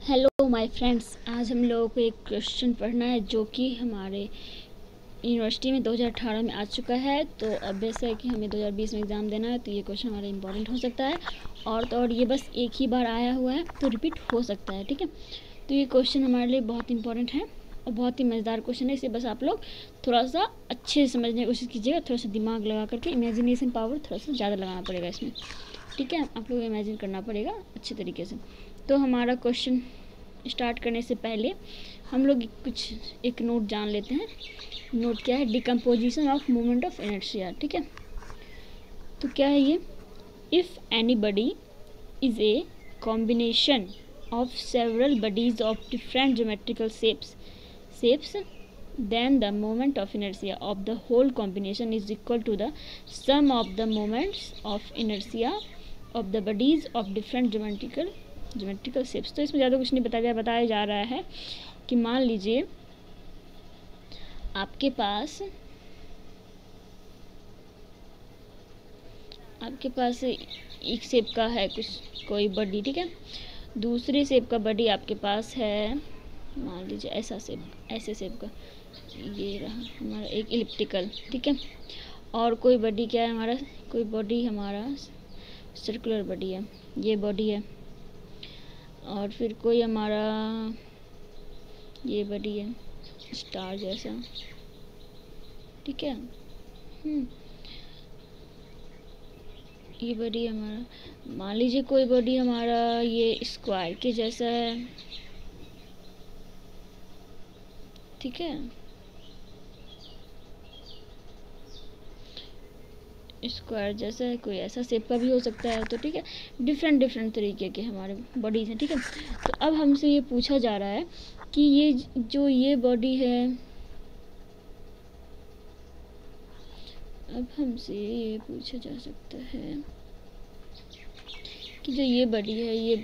Hello my friends, आज हम लोगों को एक क्वेश्चन पढ़ना है जो कि हमारे यूनिवर्सिटी में 2018 में आ चुका है। तो अब वैसे है कि हमें 2020 में एग्ज़ाम देना है, तो ये क्वेश्चन हमारा इम्पोर्टेंट हो सकता है। और ये बस एक ही बार आया हुआ है तो रिपीट हो सकता है, ठीक है। तो ये क्वेश्चन हमारे लिए बहुत इंपॉर्टेंट है और बहुत ही मज़ेदार क्वेश्चन है। इसे बस आप लोग थोड़ा सा अच्छे से समझने की कोशिश कीजिएगा, थोड़ा सा दिमाग लगा करके, इमेजिनेशन पावर थोड़ा सा ज़्यादा लगाना पड़ेगा इसमें, ठीक है। आप लोग इमेजिन करना पड़ेगा अच्छे तरीके से। तो हमारा क्वेश्चन स्टार्ट करने से पहले हम लोग एक नोट जान लेते हैं। नोट क्या है? Decomposition of moment of inertia, ठीक है। तो क्या है ये? If any body is a combination of several bodies of different geometrical shapes then the moment of inertia of the whole combination is equal to the sum of the moments of inertia of the bodies of different geometrical shapes। तो इसमें ज़्यादा कुछ नहीं बताया जा रहा है कि मान लीजिए आपके पास एक शेप का है कोई बॉडी, ठीक है। दूसरे शेप का बॉडी आपके पास है, मान लीजिए ऐसे शेप का, ये रहा हमारा एक इलिप्टिकल, ठीक है। और कोई बॉडी क्या है हमारा, कोई बॉडी हमारा सर्कुलर बॉडी है, ये बॉडी है। और फिर कोई हमारा ये बॉडी है स्टार जैसा, ठीक है। ये बॉडी हमारा, मान लीजिए कोई बॉडी हमारा ये स्क्वायर के जैसा है, ठीक है। स्क्वायर जैसा है, कोई ऐसा शेप का भी हो सकता है, तो ठीक है। डिफरेंट तरीके के हमारे बॉडीज हैं, ठीक है। तो अब हमसे ये पूछा जा रहा है कि ये बॉडी है, अब हमसे ये पूछा जा सकता है कि जो ये बॉडी है, ये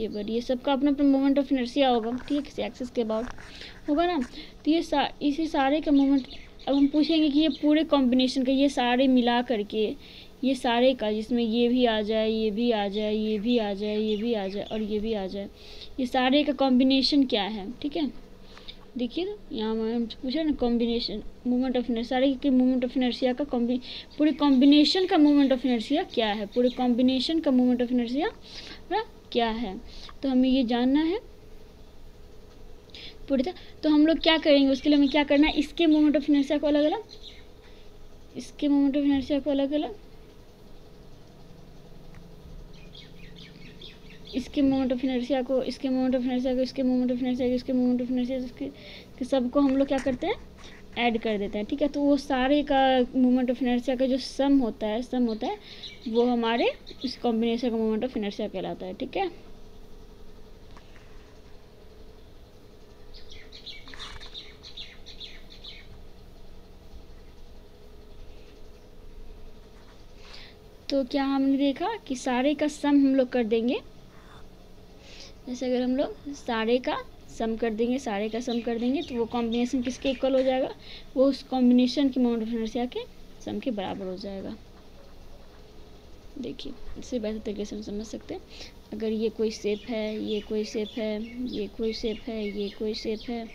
बॉडी है, सबका अपना अपना मोमेंट ऑफ इनर्शिया होगा, ठीक है। किसी एक्सिस के अबाउट होगा ना। तो ये इसी सारे का मोमेंट, अब हम पूछेंगे कि ये पूरे कॉम्बिनेशन का, ये सारे मिला करके, ये सारे का, जिसमें ये भी आ जाए, ये भी आ जाए, ये भी आ जाए, ये भी आ जाए और ये भी आ जाए, ये सारे का कॉम्बिनेशन क्या है, ठीक है। देखिए यहाँ हम पूछा ना, कॉम्बिनेशन मोमेंट ऑफ इनर्शिया, सारे के मोमेंट ऑफ इनर्शिया का पूरे कॉम्बिनेशन का मोमेंट ऑफ इनर्शिया क्या है, पूरे कॉम्बिनेशन का मोमेंट ऑफ इनर्शिया क्या है। तो हमें ये जानना है पूरी तरह। तो हम लोग क्या करेंगे, उसके लिए हमें क्या करना है, इसके मोमेंट ऑफ इनर्शिया को अलग अलग, इसके मोमेंट ऑफ इनर्शिया को अलग अलग, इसके मोमेंट ऑफ इनर्शिया को, इसके मोमेंट ऑफ इनर्शिया को, इसके मोमेंट ऑफ इनर्शिया को, इसके मोमेंट ऑफ इनर्शिया, इसके सबको हम लोग क्या करते हैं, ऐड कर देते हैं, ठीक है। तो वो सारे का मोमेंट ऑफ इनर्शिया का जो सम होता है वो हमारे इस कॉम्बिनेशन का मोमेंट ऑफ इनर्शिया कहलाता है, ठीक है। तो क्या हमने देखा कि सारे का सम हम लोग कर देंगे, जैसे अगर हम लोग सारे का सम कर देंगे तो वो कॉम्बिनेशन किसके इक्वल हो जाएगा, वो उस कॉम्बिनेशन की मोमेंट ऑफ इनर्शिया के सम के बराबर हो जाएगा। देखिए इससे बेहतर तरीके से हम समझ सकते हैं। अगर ये कोई शेप है, ये कोई शेप है, ये कोई शेप है, ये कोई शेप है,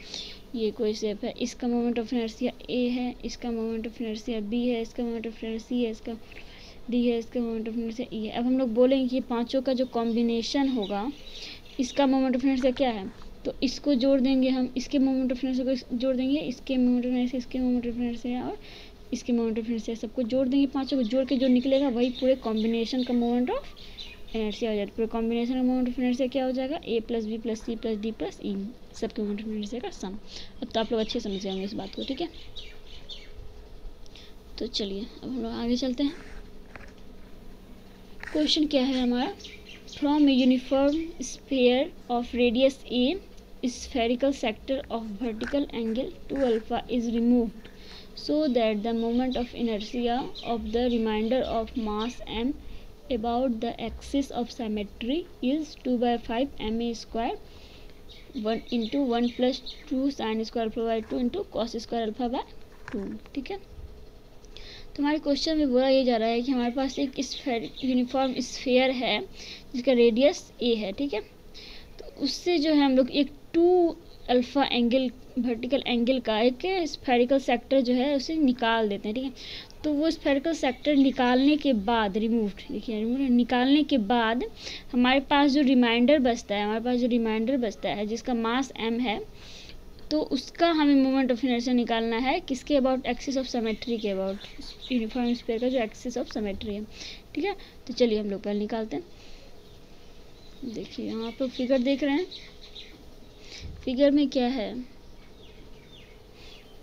ये कोई शेप है, इसका मोमेंट ऑफ इनर्शिया ए है, इसका मोमेंट ऑफ इनर्शिया बी है, इसका मोमेंट ऑफ इनर्शिया सी है, इसका डी है, इसका मोमेंट ऑफ इनर्शिया ई है। अब हम लोग बोलेंगे कि ये पांचों का जो कॉम्बिनेशन होगा, इसका मोमेंट ऑफ इनर्शिया क्या है, तो इसको जोड़ देंगे हम, इसके मोमेंट ऑफ इनर्शिया को जोड़ देंगे, इसके मोमेंट ऑफ इनर्शिया, इसके मोमेंट ऑफ इनर्शिया और इसके मोमेंट ऑफ इनर्शिया, सबको जोड़ देंगे, पांचों को जोड़ के जो निकलेगा वही पूरे कॉम्बिनेशन का मोमेंट ऑफ इनर्शिया हो जाएगा। पूरे कॉम्बिनेशन का मोमेंट ऑफ इनर्शिया क्या हो जाएगा, A plus B plus C plus D plus E, सबके मोमेंट ऑफ इनर्शिया का सम। अब तो आप लोग अच्छे समझ जाएंगे इस बात को, ठीक है। तो चलिए अब हम लोग आगे चलते हैं। क्वेश्चन क्या है हमारा, from a uniform sphere of radius A spherical sector of vertical angle 2 alpha is removed so that the moment of inertia of the remainder of mass m about the axis of symmetry is 2/5 ma square 1 into 1 plus 2 sin square alpha by 2 into cos square alpha by 2, ठीक है। तो हमारे question में बोला ये जा रहा है कि हमारे पास एक यूनिफॉर्म स्फीयर है जिसका रेडियस ए है, ठीक है। तो उससे जो है हम लोग एक 2 अल्फ़ा एंगल वर्टिकल एंगल का एक स्फेरिकल सेक्टर जो है उसे निकाल देते हैं, ठीक है। तो वो स्फेरिकल सेक्टर निकालने के बाद देखिए निकालने के बाद हमारे पास जो रिमाइंडर बचता है जिसका मास m है, तो उसका हमें मोमेंट ऑफ इनर्शिया निकालना है किसके अबाउट, एक्सिस ऑफ सिमेट्री के अबाउट। यूनिफॉर्म स्फीयर का जो एक्सिस ऑफ सिमेट्री है, ठीक है। तो चलिए हम लोग पहले निकालते हैं। देखिए यहाँ आप लोग फिगर देख रहे हैं, फिगर में क्या है,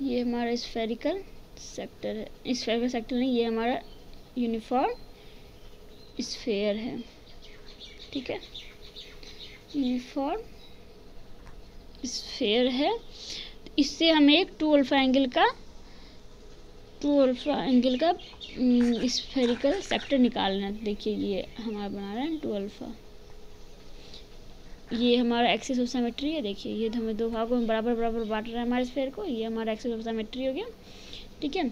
ये हमारा स्फेरिकल सेक्टर है, स्फेरिकल सेक्टर नहीं, ये हमारा यूनिफॉर्म स्फीयर है, ठीक है। यूनिफॉर्म स्फीयर है, इससे हमें एक 2 अल्फ़ा एंगल का स्फेरिकल सेक्टर निकालना है। देखिए ये हमारा बना रहा है 2 अल्फ़ा, ये हमारा एक्सिस ऑफ सिमेट्री है। देखिए ये हमें 2 भागों में बराबर बराबर बांट रहा है हमारे स्फीयर को, ये हमारा एक्सिस ऑफ सिमेट्री हो गया, ठीक है।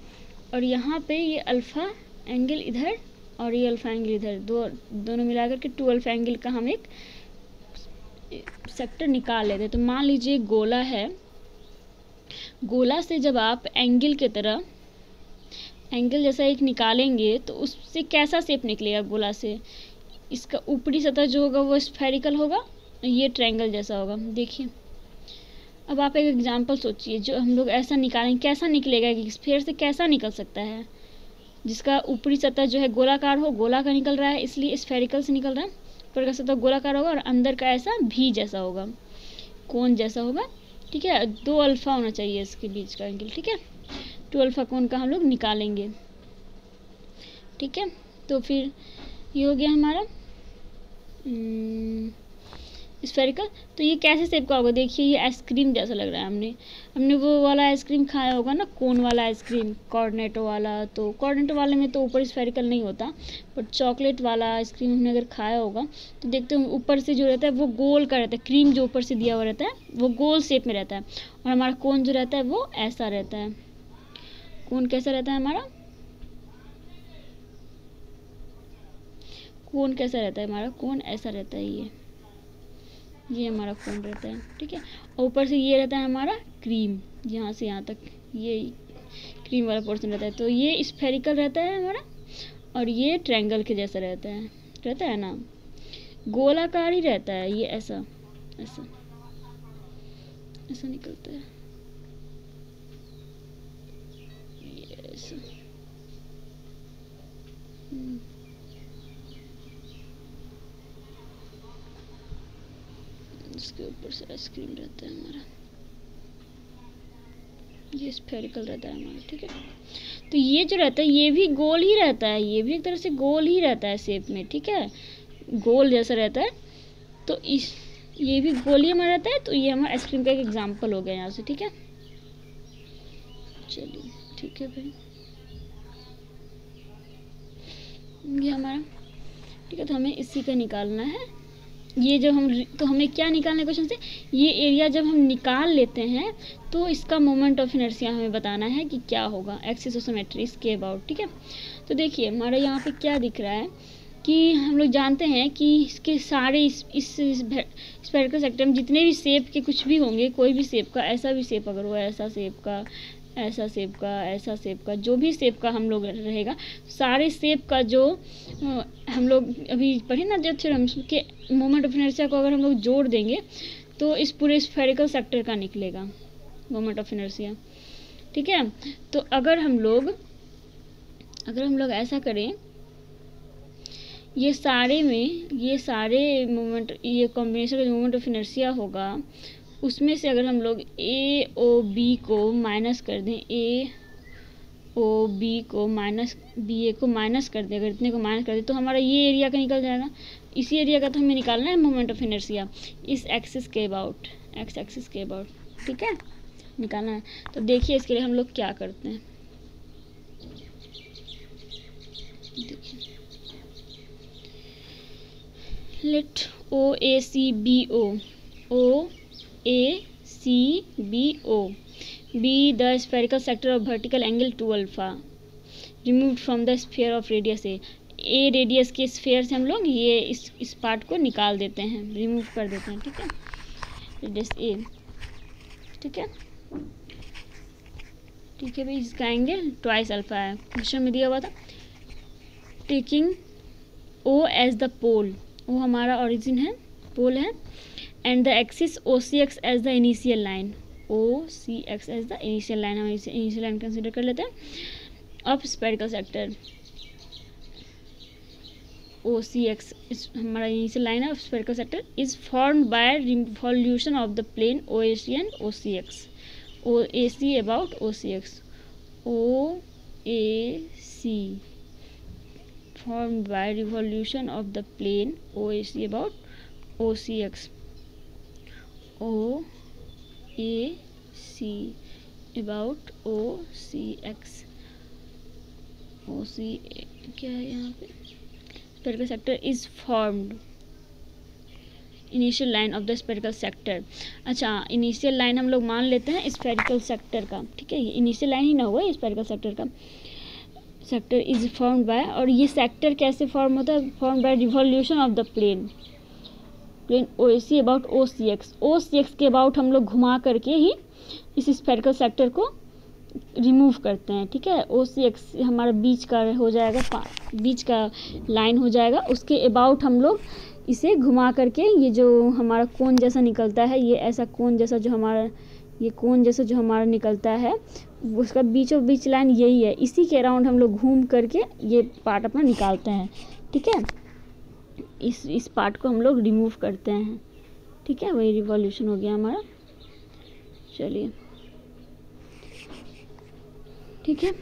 और यहाँ पे ये अल्फ़ा एंगल इधर और ये अल्फ़ा एंगल इधर, दोनों मिलाकर के 2 अल्फ़ा एंगल का हम एक सेक्टर निकाल लेते हैं। तो मान लीजिए गोला है, गोला से जब आप एंगल की तरह एंगल जैसा एक निकालेंगे तो उससे कैसा शेप निकलेगा गोला से, इसका ऊपरी सतह जो होगा वो स्फेरिकल होगा, ये ट्रायंगल जैसा होगा। देखिए अब आप एक एग्जांपल सोचिए, जो हम लोग ऐसा निकालेंगे कैसा निकलेगा, कि स्फीयर से कैसा निकल सकता है, जिसका ऊपरी सतह जो है गोलाकार हो, गोला का निकल रहा है इसलिए स्फेरिकल से निकल रहा है, ऊपर का सतह गोलाकार होगा और अंदर का ऐसा भी जैसा होगा, कोन जैसा होगा, ठीक है। 2 अल्फ़ा होना चाहिए इसके बीच का एंगल, ठीक है। 2 अल्फ़ा कोन का हम लोग निकालेंगे, ठीक है। तो फिर ये हो गया हमारा स्फेरिकल। तो ये कैसे शेप का होगा, देखिए ये आइसक्रीम जैसा लग रहा है, हमने वो वाला आइसक्रीम खाया होगा ना, कोन वाला आइसक्रीम, कॉर्नेटो वाला। तो कॉर्नेटो वाले में तो ऊपर स्फेरिकल नहीं होता, बट चॉकलेट वाला आइसक्रीम हमने अगर खाया होगा तो देखते हैं ऊपर से जो रहता है वो गोल का रहता है, क्रीम जो ऊपर से दिया हुआ रहता है वो गोल शेप में रहता है, और हमारा कोन जो रहता है वो ऐसा रहता है। कोन कैसा रहता है हमारा, कोन कैसा रहता है हमारा, कोन ऐसा रहता है, ये हमारा कोन रहता है, ठीक है। और ऊपर से ये रहता है हमारा क्रीम, यहाँ से यहाँ तक ये क्रीम वाला पोर्शन रहता है। तो ये स्फेरिकल रहता है हमारा, और ये ट्रायंगल के जैसा रहता है ना, गोलाकार ही रहता है, ये ऐसा ऐसा ऐसा निकलता है, ये ऐसा। इसके ऊपर से आइसक्रीम रहता है हमारा, ये स्फेरिकल रहता है हमारा, ठीक है। तो ये जो रहता है ये भी गोल ही रहता है, ये भी एक तरह से गोल ही रहता है शेप में, ठीक है, गोल जैसा रहता है। तो ये भी गोल ही हमारा रहता है। तो ये हमारा आइसक्रीम का एक एग्जाम्पल हो गया यहाँ से, ठीक है। चलिए ठीक है भाई, ये हमारा, ठीक है। तो हमें इसी का निकालना है, ये जब हमें क्या निकालना है क्वेश्चन से, ये एरिया जब हम निकाल लेते हैं तो इसका मोमेंट ऑफ इनर्शिया हमें बताना है कि क्या होगा, एक्सिस ऑफ सिमेट्री इसके अबाउट, ठीक है। तो देखिए हमारा यहाँ पे क्या दिख रहा है कि हम लोग जानते हैं कि इसके सारे इस स्फेरिकल सेक्टर में जितने भी शेप के कुछ भी होंगे, कोई भी शेप का, ऐसा भी शेप अगर हो, ऐसा शेप का, ऐसा शेप का, ऐसा शेप का, जो भी शेप का हम लोग रहेगा, सारे शेप का जो हम लोग अभी पढ़े ना जो थ्योरम के मोमेंट ऑफ इनर्शिया को अगर हम लोग जोड़ देंगे तो इस पूरे स्फेरिकल सेक्टर का निकलेगा मोमेंट ऑफ इनर्शिया, ठीक है। तो अगर हम लोग ऐसा करें, ये सारे मोमेंट, ये कॉम्बिनेशन का मोमेंट ऑफ इनर्शिया होगा, उसमें से अगर हम लोग ए ओ बी को माइनस कर दें, ए ओ बी को माइनस बी ए को माइनस कर दें, अगर इतने को माइनस कर दें तो हमारा ये एरिया का निकल जाएगा। इसी एरिया का तो हमें निकालना है मोमेंट ऑफ इनर्शिया इस एक्सिस के अबाउट, एक्स एक्सिस के अबाउट, ठीक है, निकालना है। तो देखिए इसके लिए हम लोग क्या करते हैं, देखिए let O A C B O A C B O be the spherical sector of vertical angle 2 alpha removed from the sphere of radius A। A radius के स्फीयर से हम लोग ये इस पार्ट को निकाल देते हैं, रिमूव कर देते हैं, ठीक है, रेडियस ए, ठीक है, ठीक है भाई। इसका एंगल ट्वाइस अल्फा है, क्वेश्चन में दिया हुआ था। Taking O as the pole, वो हमारा ओरिजिन है, पोल है, and the axis O C X as the initial line, O C X as the initial line, हम इसे इनिशियल लाइन कंसिडर कर लेते हैं। अब spherical sector O C X हमारा इनिशियल लाइन है, spherical sector is formed by revolution of the plane O A C and O C X, O A C about O C X, O A C formed by revolution of the plane OAC about OCX, OAC about OCX, OC क्या है यहाँ पे, spherical sector is formed, initial line of the spherical sector. अच्छा, initial line हम लोग मान लेते हैं स्फेरिकल सेक्टर का, ठीक है, ये इनिशियल लाइन ही ना हुआ स्फेरिकल सेक्टर का। सेक्टर इज फॉर्म्ड बाय, और ये सेक्टर कैसे फॉर्म होता है, form by revolution of the plane O A C about O C X, O C X के अबाउट हम लोग घुमा करके ही इस स्फेरिकल सेक्टर को रिमूव करते हैं, ठीक है। ओ सी एक्स हमारा बीच का हो जाएगा, बीच का लाइन हो जाएगा, उसके अबाउट हम लोग इसे घुमा करके ये जो हमारा कोन जैसा निकलता है, ये ऐसा कोन जैसा जो हमारा, ये कोन जैसा जो हमारा निकलता है, उसका बीचों बीच लाइन यही है, इसी के अराउंड हम लोग घूम करके ये पार्ट अपना निकालते हैं, ठीक है। इस पार्ट को हम लोग रिमूव करते हैं, ठीक है, वही रिवॉल्यूशन हो गया हमारा। चलिए, ठीक है,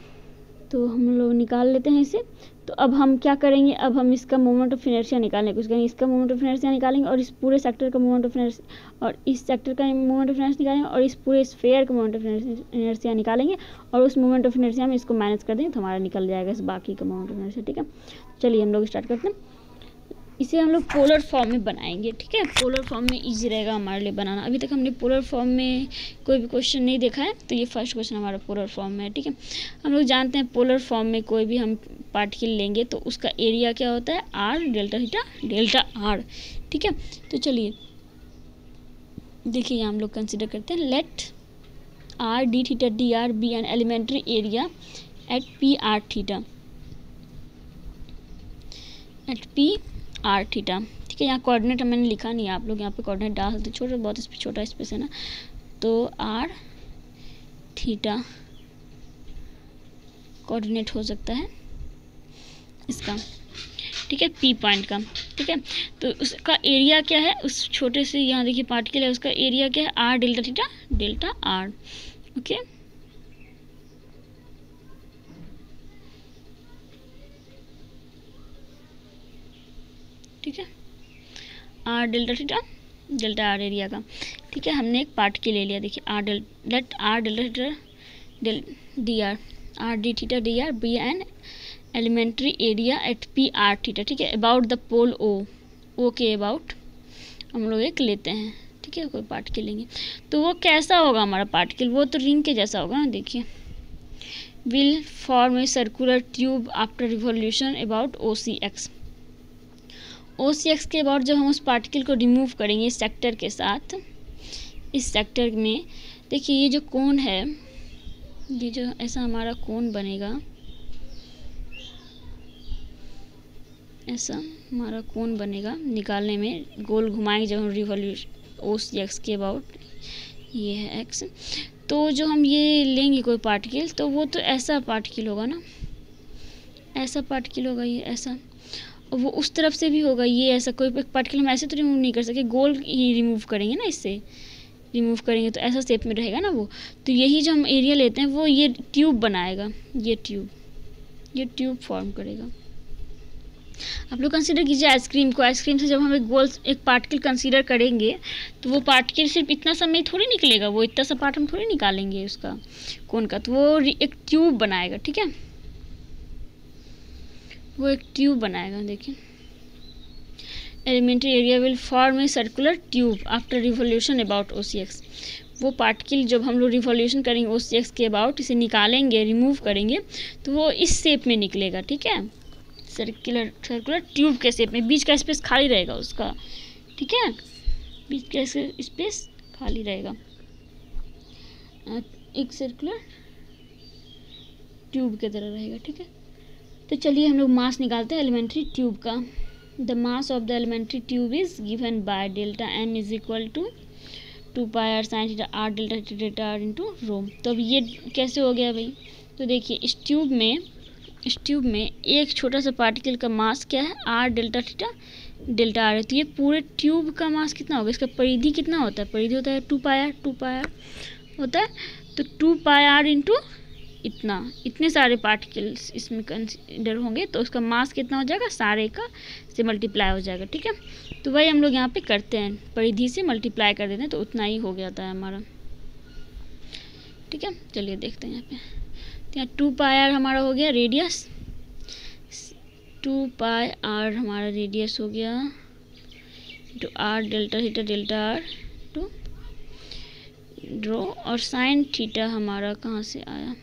तो हम लोग निकाल लेते हैं इसे। तो अब हम क्या करेंगे, अब हम इसका मोमेंट ऑफ इनर्शिया निकालने की कोशिश करेंगे, इसका मोमेंट ऑफ इनर्शिया निकालेंगे, और इस पूरे सेक्टर का मोमेंट ऑफ इनर्शिया, और इस सेक्टर का मोमेंट ऑफ इनर्शिया निकालेंगे, और इस पूरे स्फीयर का मोमेंट ऑफ इनर्शिया निकालेंगे, और उस मोमेंट ऑफ इनर्शिया में इसको माइनस कर देंगे तो हमारा निकल जाएगा इस बाकी का मोमेंट ऑफ इनर्शिया, ठीक है। चलिए हम लोग स्टार्ट करते हैं, इसे हम लोग पोलर फॉर्म में बनाएंगे, ठीक है, पोलर फॉर्म में इजी रहेगा हमारे लिए बनाना। अभी तक हमने पोलर फॉर्म में कोई भी क्वेश्चन नहीं देखा है, तो ये फर्स्ट क्वेश्चन हमारा पोलर फॉर्म में है, ठीक है। हम लोग जानते हैं पोलर फॉर्म में कोई भी हम पार्टिकल लेंगे तो उसका एरिया क्या होता है, r delta theta delta are, ठीक है। तो चलिए देखिए, हम लोग कंसिडर करते हैं, let r d theta D r be an elementary area at P r theta, at P r theta, ठीक है। यहाँ कोऑर्डिनेट मैंने लिखा नहीं है, आप लोग यहाँ पे कोऑर्डिनेट डाल सकते, छोटा बहुत छोटा स्पेस है ना, तो आर थीटा कोऑर्डिनेट हो सकता है इसका, ठीक है, पी पॉइंट का, ठीक है। तो उसका एरिया क्या है, उस छोटे से यहाँ देखिए पार्टिकल है, उसका एरिया क्या है, r delta theta delta r, okay. ठीक है, r delta theta delta r area का, ठीक है। हमने एक पार्टिकल ले लिया, देखिए r delta theta del d r d theta D r be an elementary area at P r theta, ठीक है, अबाउट द पोल ओ के अबाउट हम लोग एक लेते हैं, ठीक है, कोई पार्टिकल लेंगे तो वो कैसा होगा हमारा पार्टिकल, वो तो रिंग के जैसा होगा ना, देखिए, will form a circular tube after revolution about O C X, O C X के अबाउट जब हम उस पार्टिकल को रिमूव करेंगे इस सेक्टर के साथ, इस सेक्टर में देखिए ये जो कोन है, ये जो ऐसा हमारा कोन बनेगा, ऐसा हमारा कोन बनेगा, निकालने में गोल घुमाएंगे जब हम रिवॉल्यूशन ओ सी एक्स के अबाउट, ये है एक्स, तो जो हम ये लेंगे कोई पार्टिकल तो वो तो ऐसा पार्टिकल होगा ना, ऐसा पार्टिकल होगा ये ऐसा, और वो उस तरफ से भी होगा ये ऐसा, कोई पार्टिकल हम ऐसे तो रिमूव नहीं कर सके, गोल ही रिमूव करेंगे ना, इससे रिमूव करेंगे तो ऐसा शेप में रहेगा ना वो, तो यही जो हम एरिया लेते हैं वो ये ट्यूब बनाएगा, ये ट्यूब फॉर्म करेगा। आप लोग कंसीडर कीजिए आइसक्रीम को, आइसक्रीम से जब हम एक गोल एक पार्टिकल कंसीडर करेंगे तो वो पार्टिकल सिर्फ इतना समय थोड़ी निकलेगा, वो इतना सा पार्ट हम थोड़ी निकालेंगे उसका कोन का, तो वो एक ट्यूब बनाएगा, ठीक है, वो एक ट्यूब बनाएगा। देखिए, elementary area will form a circular tube after revolution about O C X, वो पार्टिकल जब हम लोग रिवॉल्यूशन करेंगे ओ सी एक्स के अबाउट, इसे निकालेंगे रिमूव करेंगे तो वो इस शेप में निकलेगा, ठीक है, सर्कुलर ट्यूब के शेप में, बीच का स्पेस खाली रहेगा उसका, ठीक है, बीच का स्पेस खाली रहेगा, एक सर्कुलर ट्यूब की तरह रहेगा, ठीक है। तो चलिए हम लोग मास निकालते हैं एलिमेंट्री ट्यूब का। The mass of the elementary tube is given by delta m is equal to 2 pi are sine theta r delta r into rho. तो अब ये कैसे हो गया भाई? तो देखिए इस ट्यूब में एक छोटा सा पार्टिकल का मास क्या है, r delta theta delta are है। तो ये पूरे ट्यूब का मास कितना होगा, इसका परिधि कितना होता है, परिधि होता है 2 पाई आर होता है। तो 2 पाई आर इंटू इतने सारे पार्टिकल्स इसमें कंसीडर होंगे, तो उसका मास कितना हो जाएगा, सारे का से मल्टीप्लाई हो जाएगा, ठीक है। तो वही हम लोग यहाँ पे करते हैं, परिधि से मल्टीप्लाई कर देते हैं, तो उतना ही हो जाता है हमारा, ठीक है। चलिए देखते हैं यहाँ पे, तो यहाँ 2 पाई आर हमारा हो गया रेडियस, 2 पाई आर हमारा रेडियस हो गया into are delta theta delta r to draw, और साइन थीटा हमारा कहाँ से आया,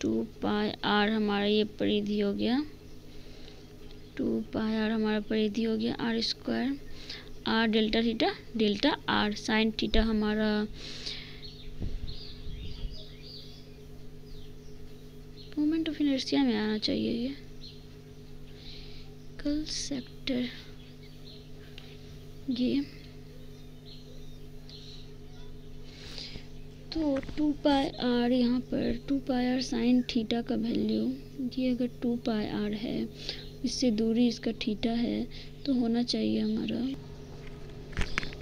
2 पाई आर हमारा ये परिधि हो गया, 2 पाई आर हमारा परिधि हो गया r square, r delta theta delta r, sine theta हमारा मोमेंट ऑफ इनर्शिया में आना चाहिए, ये कल सेक्टर ये। तो 2 पाई आर यहाँ पर 2 पाई आर साइन थीटा का वैल्यू, ये अगर 2 पाई आर है, इससे दूरी इसका थीटा है, तो होना चाहिए हमारा,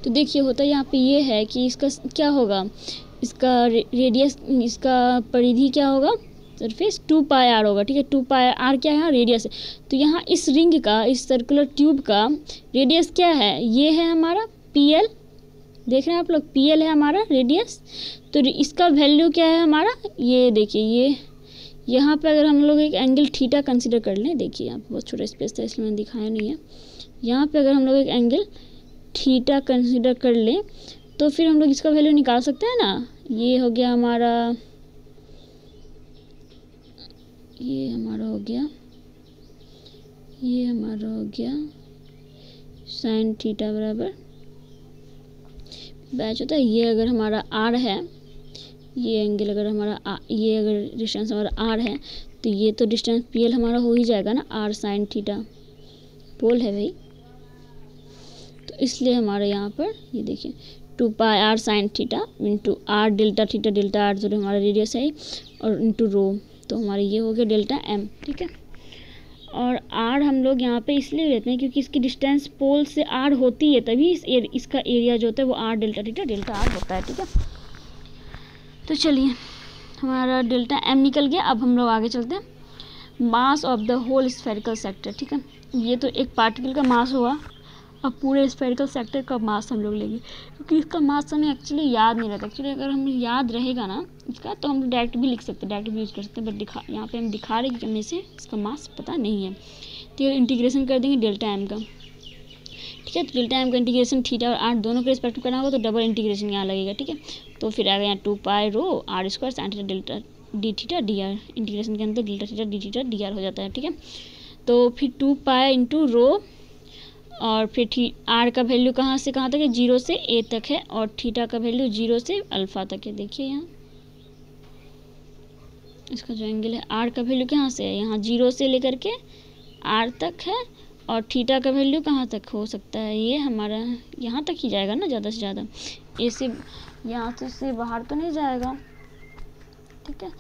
तो देखिए होता यहाँ पे ये है कि इसका क्या होगा, इसका रेडियस, इसका परिधि क्या होगा, सरफेस 2 पाई आर होगा, ठीक है। 2 पाई आर क्या है, रेडियस है। तो यहाँ इस रिंग का, इस सर्कुलर ट्यूब का रेडियस क्या है, ये है हमारा PL, देख रहे हैं आप लोग, PL है हमारा रेडियस। तो इसका वैल्यू क्या है हमारा, ये देखिए, ये यहाँ पे अगर हम लोग एक एंगल थीटा कंसीडर कर लें, देखिए यहाँ पे बहुत छोटा स्पेस था इसलिए मैंने दिखाया नहीं है, यहाँ पे अगर हम लोग एक एंगल थीटा कंसीडर कर लें, तो फिर हम लोग इसका वैल्यू निकाल सकते हैं ना। ये हो गया हमारा, ये हमारा हो गया, ये हमारा हो गया साइन थीटा बराबर बैच होता है, ये अगर हमारा आर है, ये एंगल अगर हमारा ये अगर डिस्टेंस हमारा आर है, तो ये तो डिस्टेंस PL हमारा हो ही जाएगा ना, आर साइन थीटा पोल है भाई, तो इसलिए हमारे यहाँ पर ये देखिए 2 pi are sine theta into are delta theta delta R जो हमारा रेडियस है, और इंटू रो, तो हमारे ये हो गया डेल्टा M, ठीक है। और आर हम लोग यहाँ पे इसलिए लेते हैं क्योंकि इसकी डिस्टेंस पोल से आर होती है, तभी इसका एरिया जो होता है वो are delta theta delta are होता है, ठीक है। तो चलिए हमारा डेल्टा M निकल गया। अब हम लोग आगे चलते हैं, mass of the whole spherical sector, ठीक है। ये तो एक पार्टिकल का मास हुआ, अब पूरे स्फेरिकल सेक्टर का मास हम लोग लेंगे, क्योंकि इसका मास हमें एक्चुअली याद नहीं रहता। एक्चुअली अगर हमें याद रहेगा ना इसका, तो हम डायरेक्ट भी लिख सकते हैं, डायरेक्ट भी यूज कर सकते हैं, बट यहाँ पे हम दिखा रहे हैं कि हमें से इसका मास पता नहीं है। तो ये इंटीग्रेशन कर देंगे डेल्टा M का, ठीक है। तो डेल्टा M का इंटीग्रेशन थीटा और आर दोनों के रिस्पेक्ट करना होगा, तो डबल इंटीग्रेशन यहाँ लगेगा, ठीक है। तो फिर आएगा यहाँ 2 pi rho R square sine theta delta D theta D R, integration के अंदर delta theta D theta D R हो जाता है, ठीक है। तो फिर 2 पाई इंटू रो, और फिर आर का वैल्यू कहाँ से कहाँ तक है, 0 से A तक है, और थीटा का वैल्यू 0 से अल्फ़ा तक है। देखिए यहाँ इसका जो एंगल है, आर का वैल्यू कहाँ से है, यहाँ 0 से लेकर के R तक है, और थीटा का वैल्यू कहाँ तक हो सकता है, ये हमारा यहाँ तक ही जाएगा ना ज़्यादा से ज़्यादा, ए से यहाँ से बाहर तो नहीं जाएगा, ठीक है।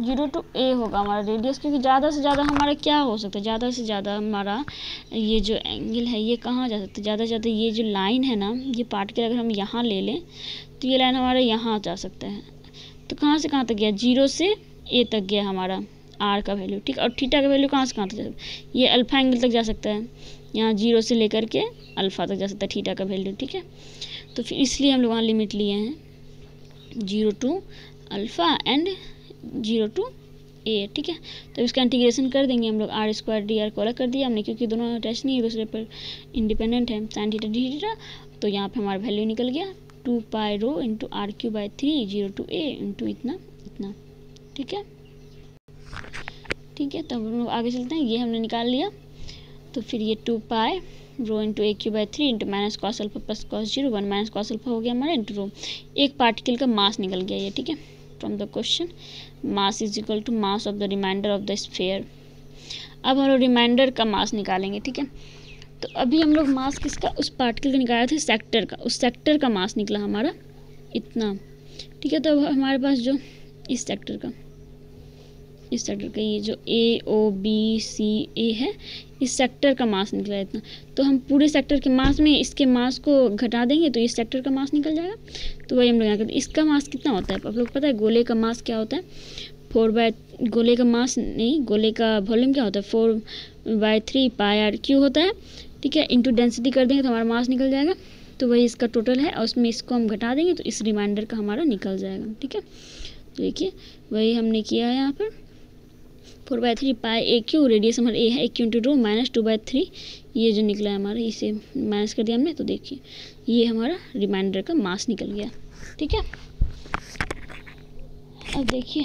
0 to A होगा हमारा रेडियस, क्योंकि ज़्यादा से ज़्यादा हमारा क्या हो सकता है, ज़्यादा से ज़्यादा हमारा ये जो एंगल है ये कहाँ जा सकता है, ज़्यादा से ज़्यादा ये जो लाइन है ना, ये पार्टिकल अगर हम यहाँ ले लें, तो ये लाइन हमारा यहाँ जा सकता है। तो कहाँ से कहाँ तक गया, 0 से A तक गया हमारा आर का वैल्यू, ठीक। और थीटा का वैल्यू कहाँ से कहाँ तक जा सकता है, ये अल्फ़ा एंगल तक जा सकता है, यहाँ 0 से लेकर के अल्फ़ा तक जा सकता है थीटा का वैल्यू, ठीक है। तो फिर इसलिए हम लोग वहाँ लिमिट लिए हैं 0 to alpha and 0 to A, ठीक है। तो इसका इंटीग्रेशन कर देंगे हम लोग, आर स्क्वायर डी आर को अलग कर दिया हमने, क्योंकि दोनों अटैच नहीं है दूसरे पर, इंडिपेंडेंट है, साइन थीटा डी थीटा। तो यहाँ पे हमारा वैल्यू निकल गया 2 pi rho into R Q by 3 0 to A into इतना इतना, ठीक है, ठीक है। तो हम लोग आगे चलते हैं। ये हमने निकाल लिया, तो फिर ये 2 pi rho into A Q by 3 into minus cos alpha plus cos 0 1 minus cos alpha हो गया हमारा इंटू रो। एक पार्टिकल का मास निकल गया ये, ठीक है। From the question mass is equal to mass of the remainder of the sphere. अब हम लोग रिमाइंडर का मास निकालेंगे, ठीक है। तो अभी हम लोग मास किसका, उस पार्टिकल का निकाला था सेक्टर का, उस सेक्टर का मास निकला हमारा इतना, ठीक है। तो अब हमारे पास जो इस सेक्टर का ये जो ए ओ बी सी ए है, इस सेक्टर का मास निकला इतना। तो हम पूरे सेक्टर के मास में इसके मास को घटा देंगे तो इस सेक्टर का मास निकल जाएगा। तो वही हम लोग यहाँ करते, इसका मास कितना होता है आप लोग पता है, गोले का मास क्या होता है, 4/, गोले का मास नहीं, गोले का वॉल्यूम क्या होता है, 4/3 पाई आर क्यू होता है, ठीक है। इंटू डेंसिटी कर देंगे तो हमारा मास निकल जाएगा। तो वही इसका टोटल है और उसमें इसको हम घटा देंगे तो इस रिमाइंडर का हमारा निकल जाएगा, ठीक है। देखिए वही हमने किया है यहाँ पर, 4/3 पाई ए क्यू, रेडियस हमारा ए है, ए क्यू इंटू रो माइनस 2/3, ये जो निकला है हमारा, इसे माइनस कर दिया हमने। तो देखिए ये हमारा रिमाइंडर का मास निकल गया, ठीक है। अब देखिए,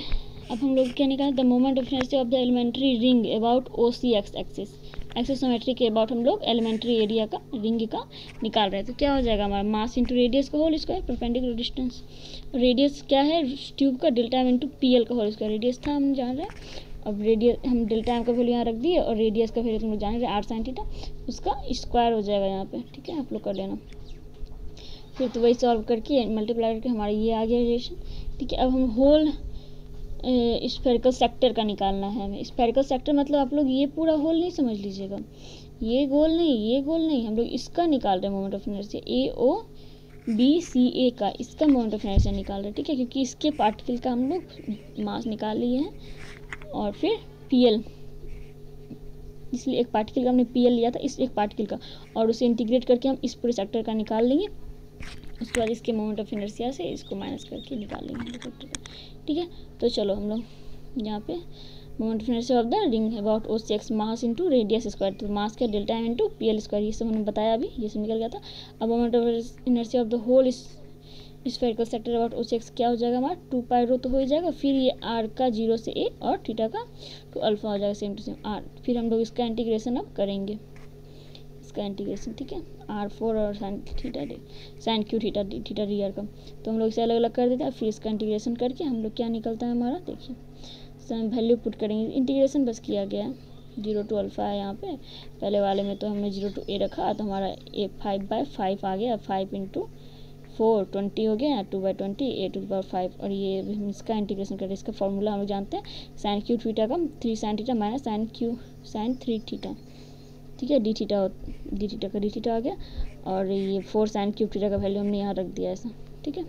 अब हम लोग क्या निकालें, the moment of inertia of the elementary ring about O C X axis, एक्सिसोमेट्री के अबाउट हम लोग एलिमेंट्री एरिया का रिंग का निकाल रहे हैं। तो क्या हो जाएगा हमारा, मास इंटू रेडियस का whole square, perpendicular distance, radius क्या है ट्यूब का, delta m into P L का होल स्क्वायर, रेडियस था हम जान रहे हैं। अब रेडियस हम डेल्टा एम का वैल्यू यहाँ रख दिए और रेडियस का वैल्यू तुम लोग जान रहे आर साइन थीटा, उसका स्क्वायर हो जाएगा यहाँ पे, ठीक है। आप लोग कर लेना, फिर तो वही सॉल्व करके मल्टीप्लाई करके हमारा ये आ गया रिलेशन, ठीक है। अब हम होल स्फेरिकल सेक्टर का निकालना है हमें। स्फेरिकल सेक्टर मतलब आप लोग ये पूरा होल नहीं समझ लीजिएगा, ये गोल नहीं, ये गोल नहीं, हम लोग इसका निकाल रहे हैं moment of inertia, A O B C A का, इसका मोमेंट ऑफ इनर्शिया निकाल रहे हैं, ठीक है। क्योंकि इसके पार्टिकल का हम लोग मास निकाल लिए हैं और फिर पी एल, इसलिए एक पार्टिकल का हमने पी एल लिया था, इस एक पार्टिकल का, और उसे इंटीग्रेट करके हम इस पूरे सेक्टर का निकाल लेंगे। उसके बाद इसके मोमेंट ऑफ इनर्शिया से इसको माइनस करके निकाल लेंगे सेक्टर का, ठीक है। तो चलो हम लोग यहाँ पे moment of inertia of the ring about O C X mass into radius square, तो मास का delta m into P L square, ये सब हमने बताया अभी, ये सब निकल गया था। अब moment of inertia of the whole spherical sector about O C X क्या हो जाएगा हमारा, 2 पाई रो तो हो ही जाएगा, फिर ये आर का 0 से ए और थीटा का टू अल्फा हो जाएगा, सेम टू सेम आर। फिर हम लोग इसका इंटीग्रेशन अब करेंगे, इसका इंटीग्रेशन, ठीक है, R4 और sine cube theta D r का, तो हम लोग इसे अलग अलग कर देते हैं। फिर इसका इंटीग्रेशन करके हम लोग क्या निकलता है हमारा, देखिए वैल्यू पुट करेंगे, इंटीग्रेशन बस किया गया है, 0 टू अल्फा है यहाँ पे, पहले वाले में तो हमने 0 टू ए रखा, तो हमारा ए 5/5 आ गया, 5 इंटू 4 20 हो गया, 2/20 ए टू द पावर 5, और ये इसका इंटीग्रेशन करें। इसका फॉर्मूला हम लोग जानते हैं, साइन क्यू थीटा का 3 sine theta minus sine 3 theta, ठीक है, डी थीटा का डी थीटा आ गया, और ये 4 साइन क्यूब थीटा का वैल्यू हमने यहाँ रख दिया ऐसा, ठीक है।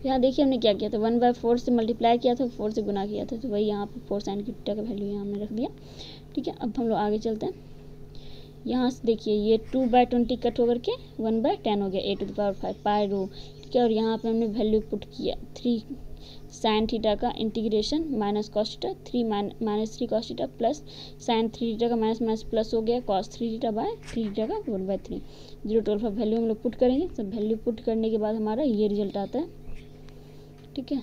यहाँ देखिए हमने क्या किया था, 1/4 से मल्टीप्लाई किया था, 4 से गुना किया था, तो वही यहाँ पे 4 साइन क्यूब थीटा का वैल्यू यहाँ हमने रख दिया, ठीक है। अब हम लोग आगे चलते हैं, यहाँ से देखिए ये 2/20 कट होकर के 1/10 हो गया, ए टू द पावर 5 पाई रो, ठीक है। और यहाँ पे हमने वैल्यू पुट किया 3 साइन थीटा का integration minus cos theta, 3 minus 3 cos theta plus sign 3 theta का माइनस माइनस प्लस हो गया कॉस 3 थीटा बाय 3 थीटा का 1/3, 0 टू अल्फा वैल्यू हम लोग पुट करेंगे। सब वैल्यू पुट करने के बाद हमारा ये रिजल्ट आता है, ठीक है।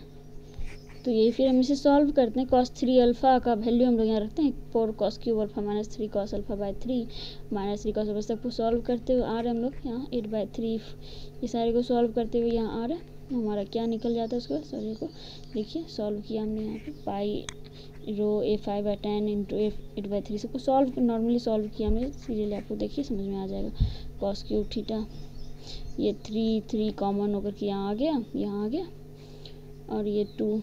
तो यही फिर हम इसे सॉल्व करते हैं, cos 3 अल्फ़ा का वैल्यू हम लोग यहाँ रखते हैं 4 cos cube alpha minus 3 cos alpha by 3 minus 3 cos alpha, सबको सॉल्व करते हुए आ रहे हम लोग यहाँ 8/3, ये सारे को सॉल्व करते हुए यहाँ आ रहे हैं, हमारा क्या निकल जाता है उसके बाद सॉरी को देखिए सॉल्व किया हमने यहाँ पे, पाई रो ए 5/10 इंटू 8/3, सबको सॉल्व नॉर्मली सॉल्व किया हमने सीरियली, आपको देखिए समझ में आ जाएगा। cos क्यूब थीटा ये 3 कॉमन होकर के यहाँ आ गया, और ये 2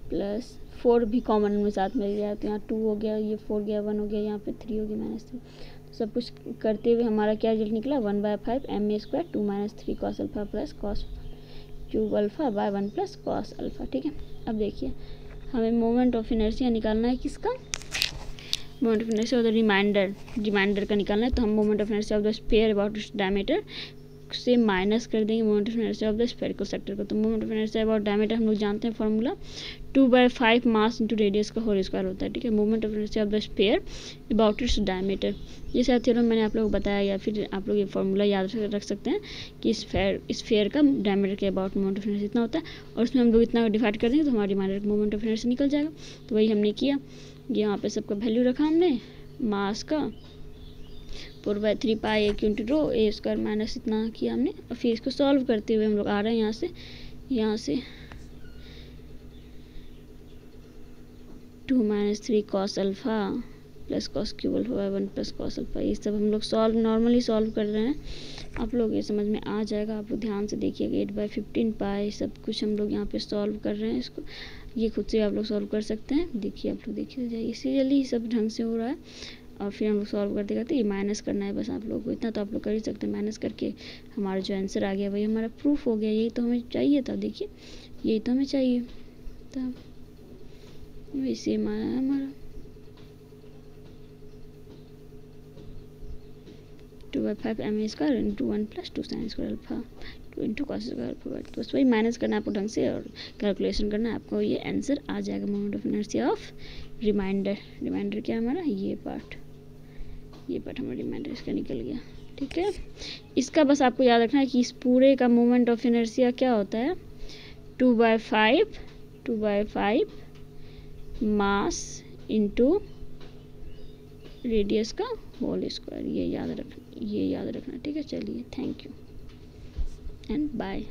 प्लस 4 भी कॉमन में साथ में गया, तो यहाँ 2 हो गया, ये 4 गया, 1 हो गया, यहाँ पे 3 हो गया माइनस 3, तो सब कुछ करते हुए हमारा क्या रिजल्ट निकला 1/5 ma square 2 minus 3 cos alpha plus cos cube alpha bye 1 plus cos alpha, ठीक है। अब देखिए हमें मोमेंट ऑफ इनर्शिया निकालना है, किसका, moment of inertia of the remainder का निकालना है। तो हम moment of inertia of the sphere about its diameter से माइनस कर देंगे moment of inertia of the spherical sector को। तो moment of inertia about diameter हम लोग जानते हैं फॉर्मूला 2/5 मास इंटू रेडियस का होल स्क्वायर होता है, ठीक है। Movement of inertia of the sphere about its diameter. ये सारे थ्योरम मैंने आप लोगों को बताया, या फिर आप लोग ये फॉर्मूला याद रख सकते हैं कि स्फीयर का डायमीटर के अबाउट मूवमेंट ऑफ इनर्शिया इतना होता है, और उसमें हम लोग इतना डिवाइड कर देंगे तो हमारी डायमीटर मूवमेंट ऑफ इनर्शिया निकल जाएगा। तो वही हमने किया, यहाँ पे सबका वैल्यू रखा हमने मास का 4/3 पाई ए क्यू इंटू रो ए स्क्वायर माइनस इतना किया हमने, और फिर इसको सॉल्व करते हुए हम लोग आ रहे हैं यहाँ से 2 - 3 cos alpha plus cos cube alpha 1 plus cos alpha, ये सब हम लोग नॉर्मली सॉल्व कर रहे हैं। आप लोग ये समझ में आ जाएगा, आप लोग ध्यान से देखिएगा। 8/15 पाई सब कुछ हम लोग यहाँ पे सॉल्व कर रहे हैं, इसको ये खुद से आप लोग सॉल्व कर सकते हैं। देखिए आप लोग देखिए जाइए, सीरियली सब ढंग से हो रहा है, और फिर हम लोग सॉल्व करते करते ये माइनस करना है बस आप लोग को, इतना तो आप लोग कर ही सकते हैं। माइनस करके हमारा जो आंसर आ गया वही हमारा प्रूफ हो गया। यही तो हमें चाहिए था, देखिए यही तो हमें चाहिए था, वही सेम आया हमारा 2/5 m square into 1 plus 2 sine square alpha 2 into cos square alpha. तो बस वही माइनस करना है आपको ढंग से, और कैलकुलेशन करना है आपको, ये आंसर आ जाएगा moment of inertia of remainder क्या हमारा ये पार्ट हमारा रिमाइंडर इसका निकल गया, ठीक है। इसका बस आपको याद रखना है कि इस पूरे का मोमेंट ऑफ इनर्शिया क्या होता है 2/5 मास इंटू रेडियस का होल स्क्वायर, ये याद रखना, ठीक है। चलिए, थैंक यू एंड बाय।